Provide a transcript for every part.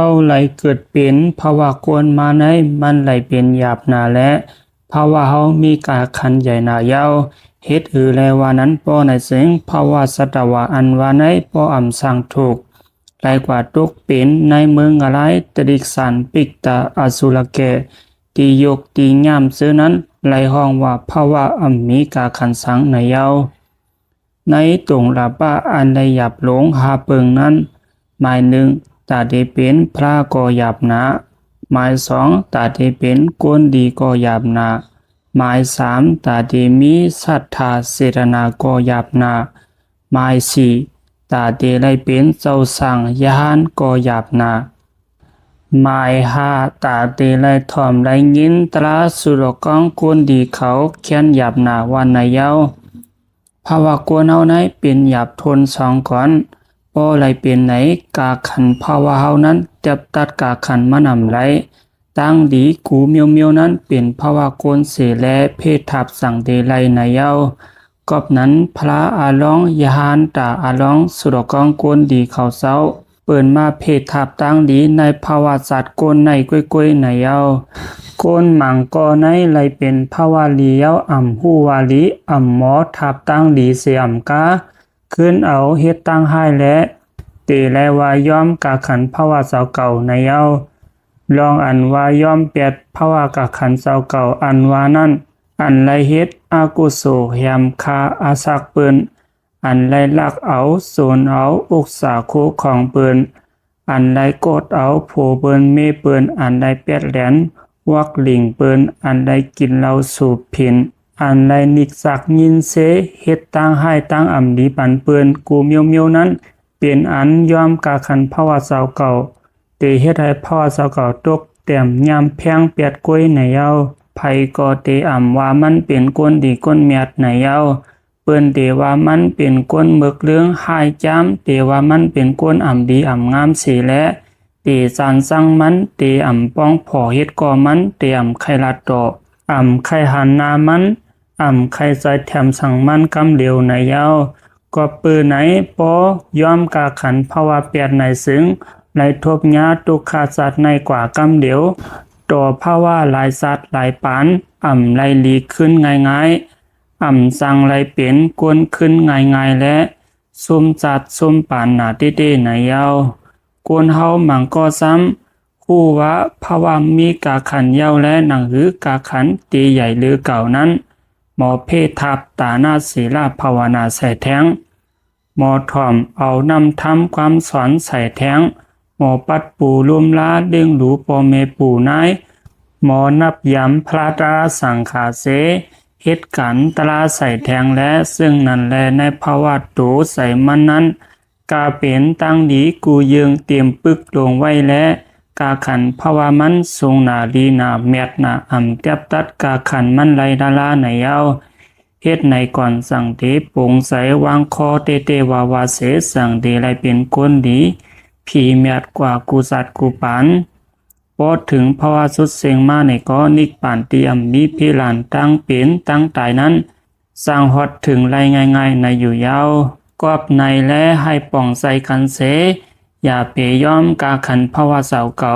าไหลเกิดเป็นภาวะกวนมาในมันไหลเป็นหยาบหนาและภาวะเฮามีกาคันใหญ่หนายาวเฮ็ดหือแลว่านั้นป้อในเสียงภาวะสัตวะอันว่าในป้ออำสั่งถูกหลายกว่าตุกเป็นในเมืองอะไรตดิกสันปิกตาอสุรเกตียกตีงามซื้อนั้นไหลห้องว่าภาวะมีกาคันสังในยาวในตรงลาป้าอันได้หยับหลงหาเปิงนั้นหมายหนึ่งตาได้เป็นพระก็หยาบหนาหมายสองตาได้เป็นกวนดีก็หยาบหนาหมายสามตาได้มีศรัทธาเสรนาก็หยาบหนาหมายสี่ตาได้ได้เป็นเจ้าสั่งยานก็หยาบหนาหมายห้าตาได้ได้ถ่อมได้ยินตราสุรกองกวนดีเขาเขียนหยาบหนาวันในเย้าภาวะกวนเฮาในเป็นหยาบทนสองก่อนป้อไหลเป็นไหนกาขันภาวะเฮานั้นจับตัดกาขันมานำไหลตั้งดีกูเมียวนั้นเป็นภาวะโกนเสและเพศทับสั่งเดไลในเย้ากอบนั้นพระอาลองยหานตาอาลองสุรกองโกนดีเขาเศร้าเปิดมาเพศทับตั้งดีในภาวะสัตว์โกนในก้อยในเย้าโกนหมังกอในไหลเป็นภาวะเลียวหูวาลีหมอทับตั้งดีเสียมกาขึ้นเอาเฮ็ดตั้งให้และเตและวายอมกาขันภาวะเสาเก่าในเย้าลองอันวายอมเปียดภาวะกาขันเสาเก่าอันวานั้นอันไรเฮ็ดอากุโสแหมคาอาสักเปิ้นอันไรลักเอาโซนเอาอุกษาโคของเปิ้นอันไรกดเอาโผเปิ้นเมเปิ้นอันไรเปียดแหลนวักหลิงเปิ้นอันไรกินเหล้าสูบผินอันไรนิกสักยินเสเฮ็ดตั้งให้ตั้งดีปันเปิ้นกูเมียวนั้นเป็นอันยอมกาขันภาวะเสาเก่าเตเฮ็ดให้ภาวะเสาเก่าตกเต็มยามแพงเปียดก้อยในเย้าไผก็เตว่ามันเป็นก้นดีก้นเมียดในเย้าเปิ้นเตว่ามันเป็นก้นหมึกเรื่องหายจามเตว่ามันเป็นก้นดีงามสีและเตสานสั่งมันเตป้องพอเฮ็ดก่อมันเตไข่ลัดดอกไข่หันนามันไข่ใส่แถมสั่งมันกำเหลวในเย้าก็ปืนไหนปอยอมกาขันภาวะเปียดในซึ่งในทบญาตุกขาสัตว์ในกว่ากำเหลวต่อภาวะหลายสัตว์หลายปานไหลลีขึ้นง่ายๆสั่งไหลเป็นกวนขึ้นง่ายๆและซุ่มจัดซุ่มปานหนาเต้ๆในเย้ากวนเฮาหมังก็ซ้ำคู่ว่าภาวะมีกาขันเย้าและหนังหือกาขันตีใหญ่หรือเก่านั้นหมอเพศทับตาหน้าศีลาภาวนาใส่แท้งหมอถ่อมเอานำทำความสอนใส่แท้งหมอปัดปูรวมลาเด้งหลูปอเมปูนายหมอนับย้ำพระตราสังขาเสเฮ็ดกันตราใส่แทงและซึ่งนั่นแลในภาวะโตใส่มันนั้นกาเป็นตั้งดีกูยืงเตรียมปึกลงไว้และกาขันภาวะมันทรงนาลีนาเมียดนาเตียบตัดกาขันมันไรดาลาในเย้าเฮ็ดในก่อนสั่งเตปงใสวางคอเตวาวาเสสั่งเตไรเป็นคนดีผีเมียดกว่ากูสัตกูปันพอถึงภาวะสุดเสียงมาในก็นิกป่านเตรียมมีพิลานตั้งเป็นตั้งตายนั้นสร้างฮอดถึงไรง่ายๆในอยู่ยาวกอบในและให้ป่องใส่กันเสอย่าเปยอมกาขันภาวะเสาเก่า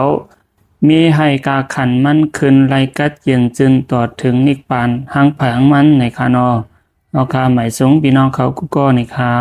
มีให้กาขันมันขึ้นไรกัดเย็นจึนต่อถึงนิกป่านหังผางมันในคานอเอาคาหมายสูงพี่น้องเขากุก็ในคา